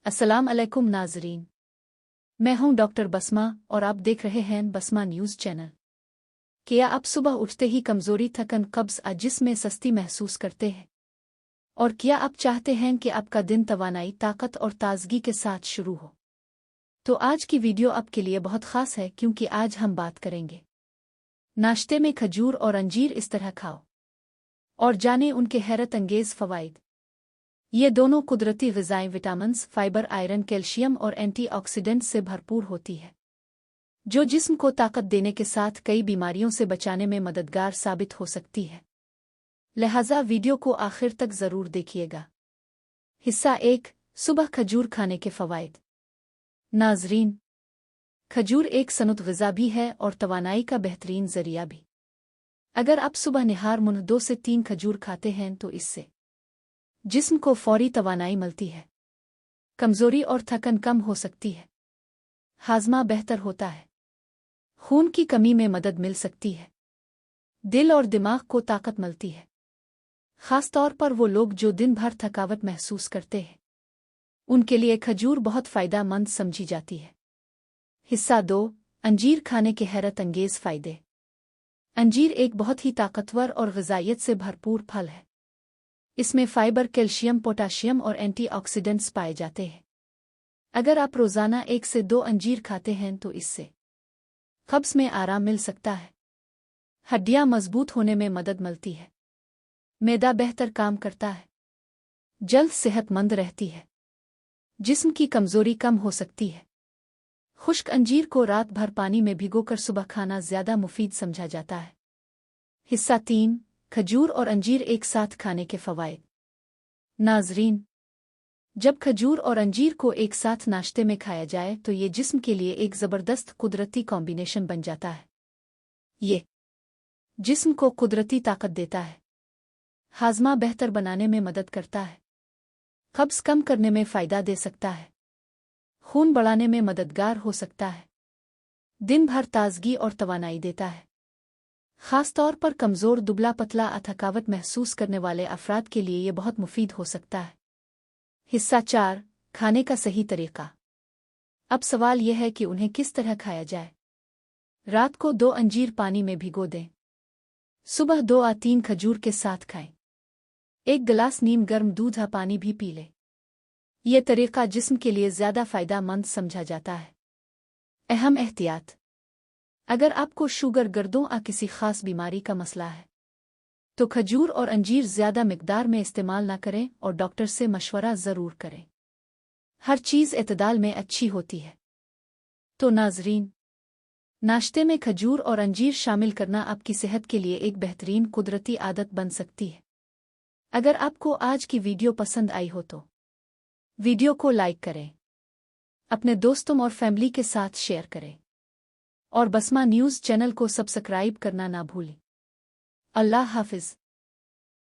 अस्सलाम अलैकुम नाजरीन। मैं हूं डॉक्टर बसमा और आप देख रहे हैं बसमा न्यूज़ चैनल। क्या आप सुबह उठते ही कमजोरी, थकन, कब्ज या जिस्म में सस्ती महसूस करते हैं? और क्या आप चाहते हैं कि आपका दिन तवानाई, ताकत और ताजगी के साथ शुरू हो? तो आज की वीडियो आपके लिए बहुत खास है, क्योंकि आज हम बात करेंगे नाश्ते में खजूर और अंजीर इस तरह खाओ और जानें उनके हैरत अंगेज फवाइद। ये दोनों कुदरती ग़िज़ाएँ विटामिन्स, फाइबर, आयरन, कैल्शियम और एंटीऑक्सीडेंट्स से भरपूर होती है, जो जिस्म को ताकत देने के साथ कई बीमारियों से बचाने में मददगार साबित हो सकती है। लिहाजा वीडियो को आखिर तक ज़रूर देखिएगा। हिस्सा 1, सुबह खजूर खाने के फ़वाइद। नाज़रीन, खजूर एक सनुत ग़िज़ा भी है और तवानाई का बेहतरीन ज़रिया भी। अगर आप सुबह निहार मुन्ह 2 से 3 खजूर खाते हैं तो इससे जिस्म को फौरी तवानाई मिलती है, कमज़ोरी और थकन कम हो सकती है, हाज़मा बेहतर होता है, खून की कमी में मदद मिल सकती है, दिल और दिमाग को ताकत मिलती है, ख़ास तौर पर वो लोग जो दिन भर थकावट महसूस करते हैं, उनके लिए खजूर बहुत फ़ायदेमंद समझी जाती है। हिस्सा 2, अंजीर खाने के हैरत अंगेज़ फ़ायदे। अंजीर एक बहुत ही ताकतवर और ग़िज़ाइयत से भरपूर फल है। इसमें फाइबर, कैल्शियम, पोटाशियम और एंटीऑक्सीडेंट्स पाए जाते हैं। अगर आप रोज़ाना 1 से 2 अंजीर खाते हैं तो इससे कब्ज़ में आराम मिल सकता है, हड्डियाँ मज़बूत होने में मदद मिलती है, मैदा बेहतर काम करता है, जल्द सेहतमंद रहती है, जिस्म की कमज़ोरी कम हो सकती है। खुश्क अंजीर को रात भर पानी में भिगोकर सुबह खाना ज़्यादा मुफीद समझा जाता है। हिस्सा 3, खजूर और अंजीर एक साथ खाने के फ़वाइद। नाज़रीन, जब खजूर और अंजीर को एक साथ नाश्ते में खाया जाए तो ये जिस्म के लिए एक ज़बरदस्त कुदरती कॉम्बिनेशन बन जाता है। ये जिस्म को कुदरती ताकत देता है, हाज़मा बेहतर बनाने में मदद करता है, कब्ज़ कम करने में फ़ायदा दे सकता है, खून बढ़ाने में मददगार हो सकता है, दिन भर ताजगी और तवानाई देता है। ख़ास तौर पर कमज़ोर, दुबला पतला या थकावट महसूस करने वाले अफराद के लिए ये बहुत मुफीद हो सकता है। हिस्सा 4, खाने का सही तरीका। अब सवाल यह है कि उन्हें किस तरह खाया जाए। रात को 2 अंजीर पानी में भिगो दें। सुबह 2 या 3 खजूर के साथ खाएं। 1 गिलास नीम गर्म दूध या पानी भी पी लें। यह तरीका जिस्म के लिए ज़्यादा फ़ायदेमंद समझा जाता है। अहम एहतियात: अगर आपको शुगर, गर्दों या किसी ख़ास बीमारी का मसला है तो खजूर और अंजीर ज़्यादा मिकदार में इस्तेमाल न करें और डॉक्टर से मशवरा ज़रूर करें। हर चीज़ एतदाल में अच्छी होती है। तो नाज़रीन, नाश्ते में खजूर और अंजीर शामिल करना आपकी सेहत के लिए एक बेहतरीन कुदरती आदत बन सकती है। अगर आपको आज की वीडियो पसंद आई हो तो वीडियो को लाइक करें, अपने दोस्तों और फैमिली के साथ शेयर करें और बसमा न्यूज़ चैनल को सब्सक्राइब करना ना भूलें। अल्लाह हाफ़िज़।